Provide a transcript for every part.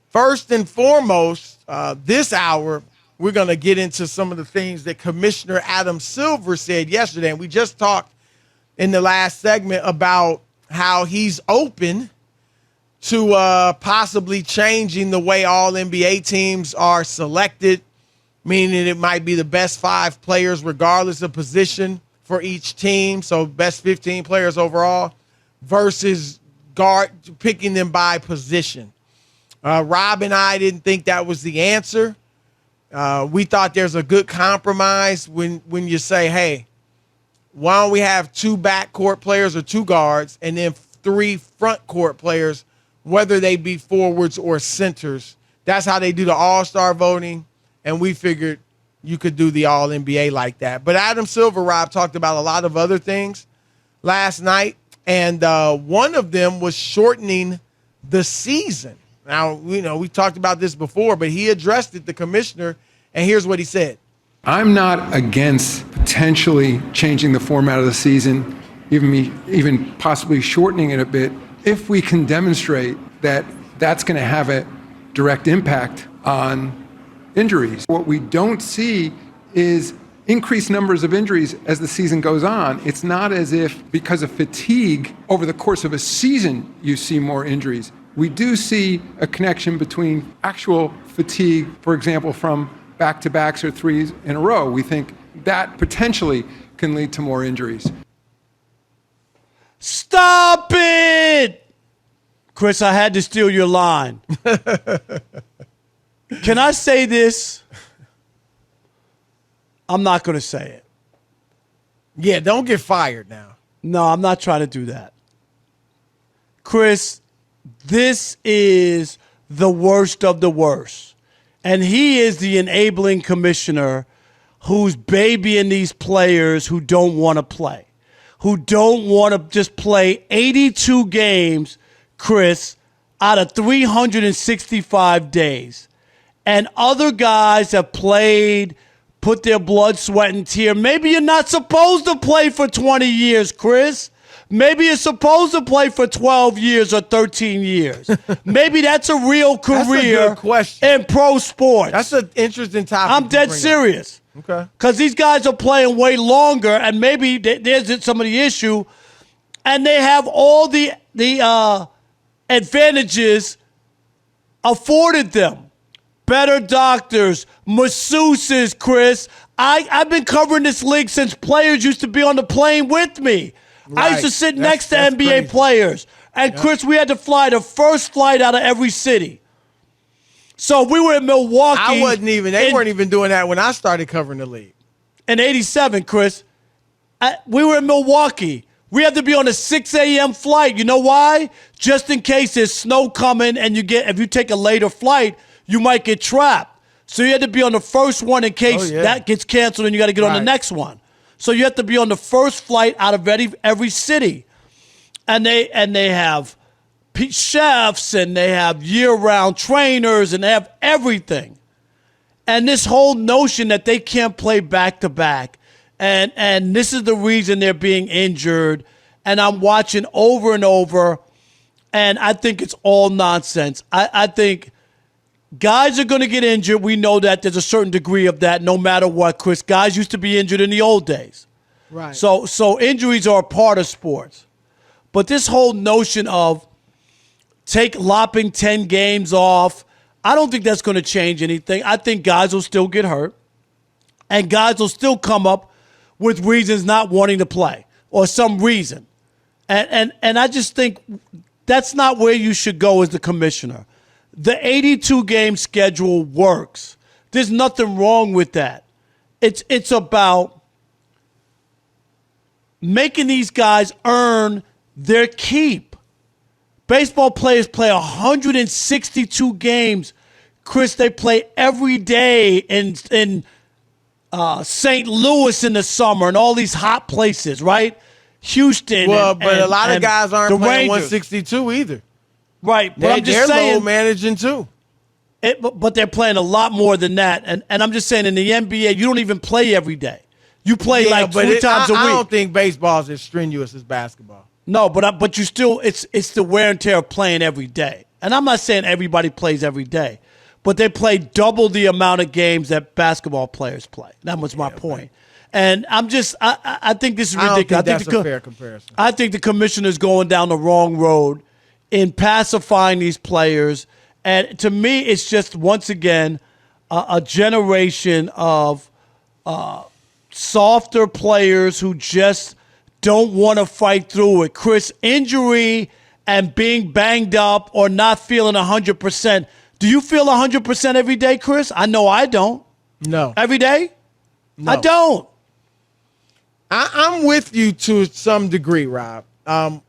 First and foremost, this hour, we're going to get into some of the things that Commissioner Adam Silver said yesterday. And we just talked in the last segment about how he's open to possibly changing the way all NBA teams are selected, meaning it might be the best 5 players regardless of position for each team, so best 15 players overall, versus picking them by position. Rob and I didn't think that was the answer. We thought there's a good compromise when you say, hey, why don't we have 2 backcourt players or 2 guards and then 3 front court players, whether they be forwards or centers. That's how they do the all-star voting, and we figured you could do the all-NBA like that. But Adam Silver, Rob, talked about a lot of other things last night, and one of them was shortening the season. Now, we talked about this before, but he addressed it, the commissioner, and here's what he said. I'm not against potentially changing the format of the season, even possibly shortening it a bit, if we can demonstrate that that's going to have a direct impact on injuries. What we don't see is increased numbers of injuries as the season goes on. It's not as if because of fatigue over the course of a season you see more injuries. We do see a connection between actual fatigue, for example, from back-to-backs or 3s in a row. We think that potentially can lead to more injuries. Stop it! Chris, I had to steal your line. Can I say this? I'm not going to say it. Yeah, don't get fired now. No, I'm not trying to do that. Chris, this is the worst of the worst. And he is the enabling commissioner who's babying these players who don't want to play, who don't want to just play 82 games, Chris, out of 365 days. And other guys have played, put their blood, sweat, and tear. Maybe you're not supposed to play for 20 years, Chris. Maybe you're supposed to play for 12 years or 13 years. Maybe that's a real career in pro sports. That's an interesting topic. I'm dead serious. Okay. Because these guys are playing way longer, and maybe there's some of the issue, and they have all the advantages afforded them. Better doctors, masseuses, Chris. I've been covering this league since players used to be on the plane with me. Right. I used to sit next to NBA crazy. Players. And, Chris, we had to fly the first flight out of every city. So we were in Milwaukee. They weren't even doing that when I started covering the league. In 87, Chris, we were in Milwaukee. We had to be on a 6 a.m. flight. You know why? Just in case there's snow coming and if you take a later flight, you might get trapped. So you had to be on the first one in case that gets canceled and you got to get on the next one. So you have to be on the first flight out of every city. And they have chefs and they have year-round trainers and they have everything. And this whole notion that they can't play back-to-back and this is the reason they're being injured. And I'm watching over and over, and I think it's all nonsense. I think guys are going to get injured. We know that there's a certain degree of that no matter what, Chris. Guys used to be injured in the old days. Right. So injuries are a part of sports. But this whole notion of lopping 10 games off, I don't think that's going to change anything. I think guys will still get hurt, and guys will still come up with reasons not wanting to play or some reason. And I just think that's not where you should go as the commissioner. The 82-game schedule works. There's nothing wrong with that. It's about making these guys earn their keep. Baseball players play 162 games. Chris, they play every day in St. Louis in the summer and all these hot places, right? Houston. Well, but a lot of guys aren't playing Rangers. 162 either. Right, but I'm just saying. They're low managing too. But they're playing a lot more than that. And I'm just saying in the NBA, you don't even play every day. You play like 2 times a week. I don't think baseball is as strenuous as basketball. No, but you still, it's the wear and tear of playing every day. And I'm not saying everybody plays every day, but they play double the amount of games that basketball players play. That was my point. And I think this is ridiculous. I don't think that's a fair comparison. I think the commissioner's going down the wrong road in pacifying these players. And to me, it's just, once again, a generation of softer players who just don't want to fight through it. Chris, injury and being banged up or not feeling 100%. Do you feel 100% every day, Chris? I know I don't. No. Every day? No. I don't. I'm with you to some degree, Rob. I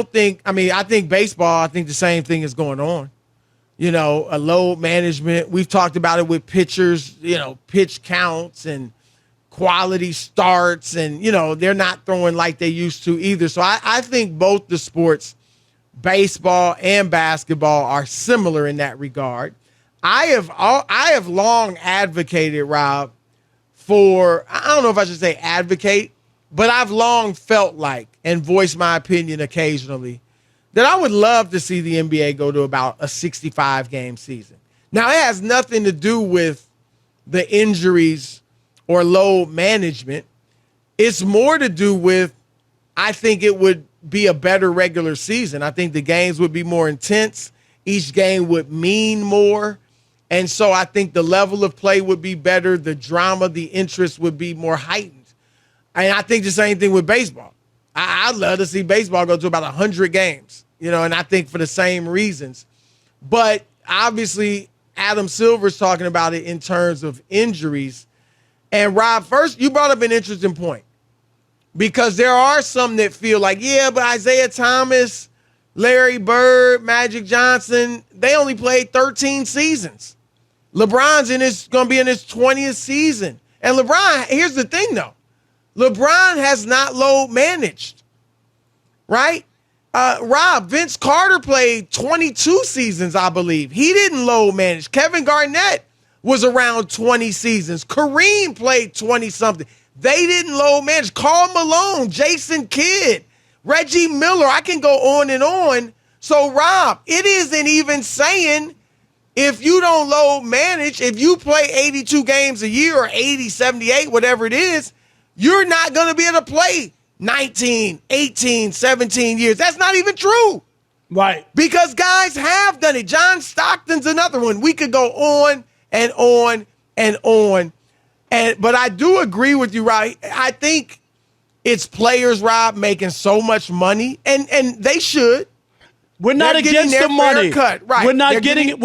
think baseball, I think the same thing is going on. A load management. We've talked about it with pitchers, pitch counts and quality starts, and, they're not throwing like they used to either. So I think both the sports, baseball and basketball, are similar in that regard. I have long advocated, Rob, for, I don't know if I should say advocate, but I've long felt like, and voiced my opinion occasionally, that I would love to see the NBA go to about a 65-game season. Now, it has nothing to do with the injuries or load management. It's more to do with, I think it would be a better regular season. I think the games would be more intense. Each game would mean more. And so I think the level of play would be better. The drama, the interest would be more heightened. And I think the same thing with baseball. I'd love to see baseball go to about 100 games, and I think for the same reasons. But obviously, Adam Silver's talking about it in terms of injuries. And Rob, first, you brought up an interesting point, because there are some that feel like, yeah, but Isaiah Thomas, Larry Bird, Magic Johnson, they only played 13 seasons. LeBron's going to be in his 20th season. And LeBron, here's the thing, though. LeBron has not load managed, right? Rob, Vince Carter played 22 seasons, I believe. He didn't load manage. Kevin Garnett was around 20 seasons. Kareem played 20-something. They didn't load manage. Karl Malone, Jason Kidd, Reggie Miller. I can go on and on. So, Rob, it isn't even saying if you don't load manage, if you play 82 games a year or 80, 78, whatever it is, you're not going to be able to play 19, 18, 17 years. That's not even true. Right. Because guys have done it. John Stockton's another one. We could go on and on and on. But I do agree with you, Rob. I think it's players, Rob, making so much money, and they should. We're not against the money. Cut. Right. We're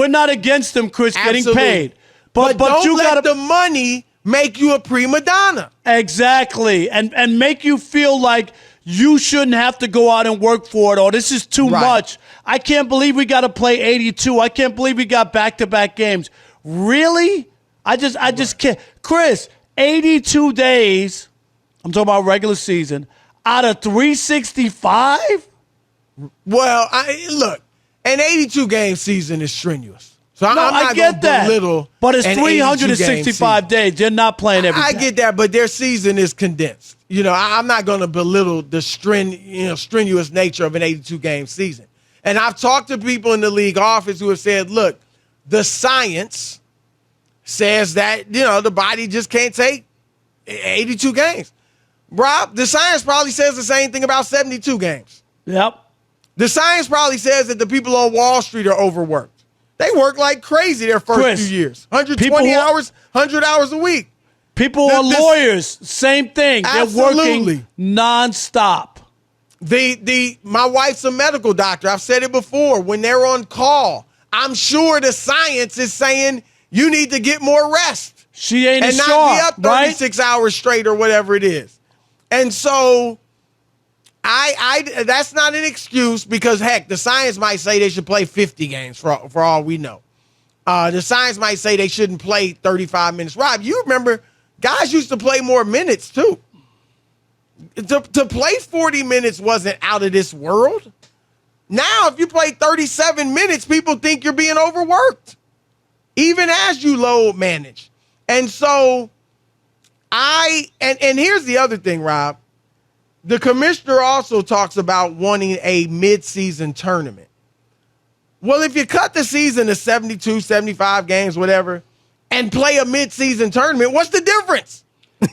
not against them, Chris, Absolutely. getting paid. But don't you let the money make you a prima donna. Exactly. And make you feel like you shouldn't have to go out and work for it, or this is too much. I can't believe we got to play 82. I can't believe we got back-to-back games. Really? I just can't. Chris, 82 days, I'm talking about regular season, out of 365? Well, look, an 82-game season is strenuous. So I'm not I get that. belittle, but it's 365 days. They're not playing every day. I get that, but their season is condensed. I'm not going to belittle the strenuous nature of an 82-game season. And I've talked to people in the league office who have said, look, the science says that, the body just can't take 82 games. Rob, the science probably says the same thing about 72 games. Yep. The science probably says that the people on Wall Street are overworked. They work like crazy their first few years. 120 hours, 100 hours a week. People are lawyers. Same thing. Absolutely. They're working nonstop. My wife's a medical doctor. I've said it before. When they're on call, I'm sure the science is saying you need to get more rest. She ain't and not be up 36 hours straight or whatever it is. And so I that's not an excuse, because, heck, the science might say they should play 50 games for all we know. The science might say they shouldn't play 35 minutes. Rob, you remember guys used to play more minutes, too. To play 40 minutes wasn't out of this world. Now, if you play 37 minutes, people think you're being overworked, even as you load manage. And so and here's the other thing, Rob. The commissioner also talks about wanting a midseason tournament. Well, if you cut the season to 72, 75 games, whatever, and play a mid-season tournament, what's the difference?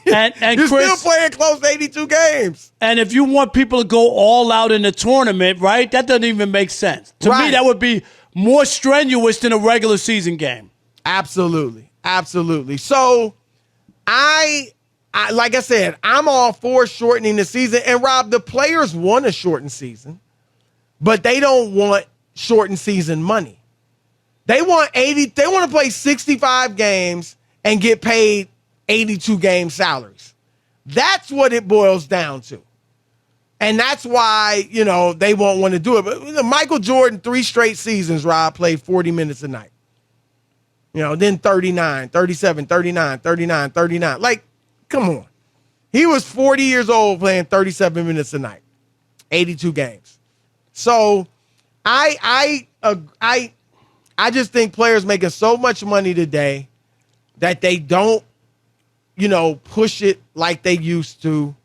And You're Chris, still playing close to 82 games. and if you want people to go all out in the tournament, right, that doesn't even make sense. To me, Right. that would be more strenuous than a regular season game. Absolutely. Absolutely. So I like I said, I'm all for shortening the season. And Rob, the players want a shortened season, but they don't want shortened season money. They want to play 65 games and get paid 82 game salaries. That's what it boils down to. And that's why, they won't want to do it. But Michael Jordan, 3 straight seasons, Rob, played 40 minutes a night. Then 39, 37, 39, 39, 39. Like, come on. He was 40 years old playing 37 minutes a night, 82 games. So I just think players making so much money today that they don't, push it like they used to.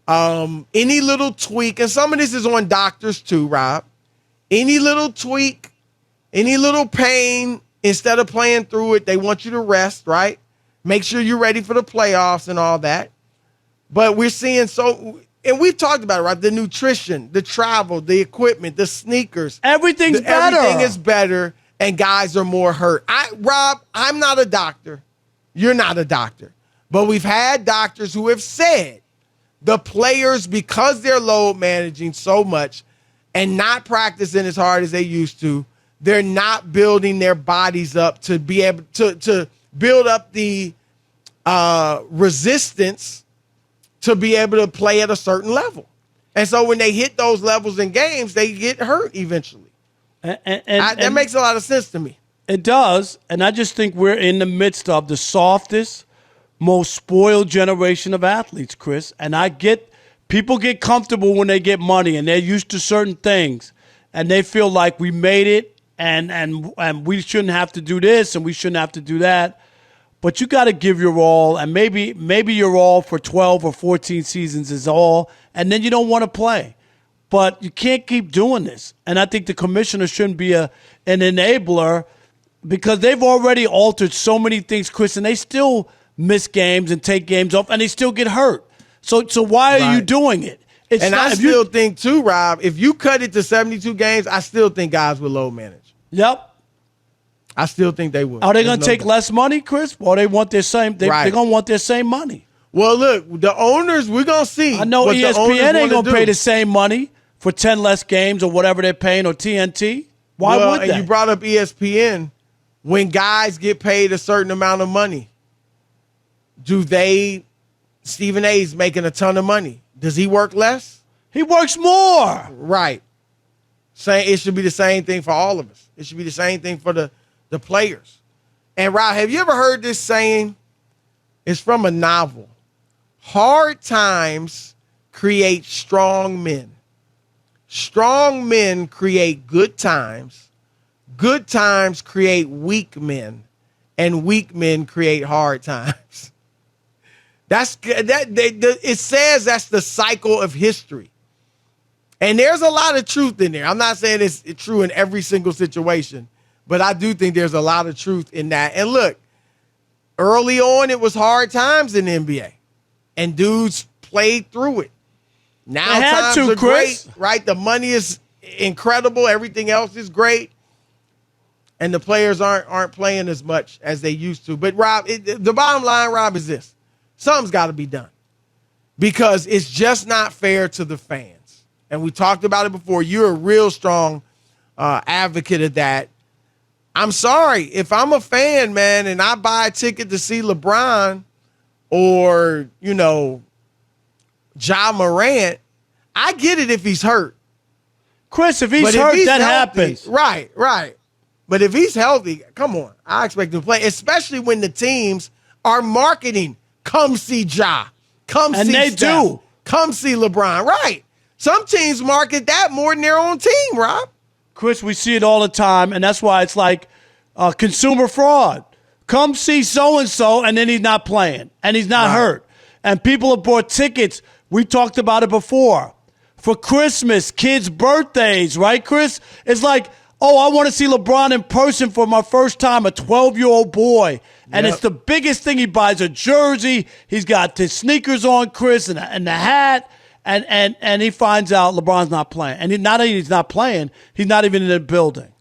Any little tweak, and some of this is on doctors too, Rob. Any little tweak, any little pain, instead of playing through it, they want you to rest, right? Make sure you're ready for the playoffs and all that. But we're seeing and we've talked about it, right? The nutrition, the travel, the equipment, the sneakers. Everything's better. Everything is better, and guys are more hurt. Rob, I'm not a doctor. You're not a doctor. But we've had doctors who have said the players, because they're load managing so much and not practicing as hard as they used to, they're not building their bodies up to be able to build up the resistance to be able to play at a certain level. And so when they hit those levels in games, they get hurt eventually. That makes a lot of sense to me. It does. And I just think we're in the midst of the softest, most spoiled generation of athletes, Chris. And people get comfortable when they get money and they're used to certain things and they feel like we made it and we shouldn't have to do this and we shouldn't have to do that. But you got to give your all, and maybe your all for 12 or 14 seasons is all, and then you don't want to play. But you can't keep doing this. And I think the commissioner shouldn't be an enabler because they've already altered so many things, Chris, and they still miss games and take games off, and they still get hurt. So why are you doing it? I still think, too, Rob, if you cut it to 72 games, I still think guys will load manage. Yep. I still think they will. Are they going to take less money, Chris? Or they want their same? They're going to want their same money. Well, look, the owners, we're going to see. I know what ESPN ain't going to pay the the same money for 10 less games or whatever they're paying, or TNT. Why would they? And you brought up ESPN. When guys get paid a certain amount of money, Stephen A's making a ton of money. Does he work less? He works more. Right. It should be the same thing for all of us. It should be the same thing for the players. And Rob, have you ever heard this saying? It's from a novel. Hard times create strong men. Strong men create good times. Good times create weak men. And weak men create hard times. It says that's the cycle of history. And there's a lot of truth in there. I'm not saying it's true in every single situation, but I do think there's a lot of truth in that. And look, early on, it was hard times in the NBA, and dudes played through it. Now times are Chris. great, right? The money is incredible. Everything else is great. And the players aren't playing as much as they used to. But, Rob, the bottom line, Rob, is this. Something's got to be done because it's just not fair to the fans. And we talked about it before. You're a real strong advocate of that. I'm sorry. If I'm a fan, man, and I buy a ticket to see LeBron or, Ja Morant, I get it if he's hurt. Chris, if he's hurt, that happens. Right. But if he's healthy, come on. I expect him to play, especially when the teams are marketing. Come see Ja. Come see Steph. Do. Come see LeBron. Right. Some teams market that more than their own team, Rob. Chris, we see it all the time, and that's why it's like consumer fraud. Come see so-and-so, and then he's not playing, and he's not hurt. And people have bought tickets. We talked about it before. For Christmas, kids' birthdays, right, Chris? It's like oh, I want to see LeBron in person for my first time, a 12-year-old boy. And Yep. it's the biggest thing. He buys a jersey. He's got his sneakers on, Chris, and the hat. And he finds out LeBron's not playing. And not only he's not playing, he's not even in the building.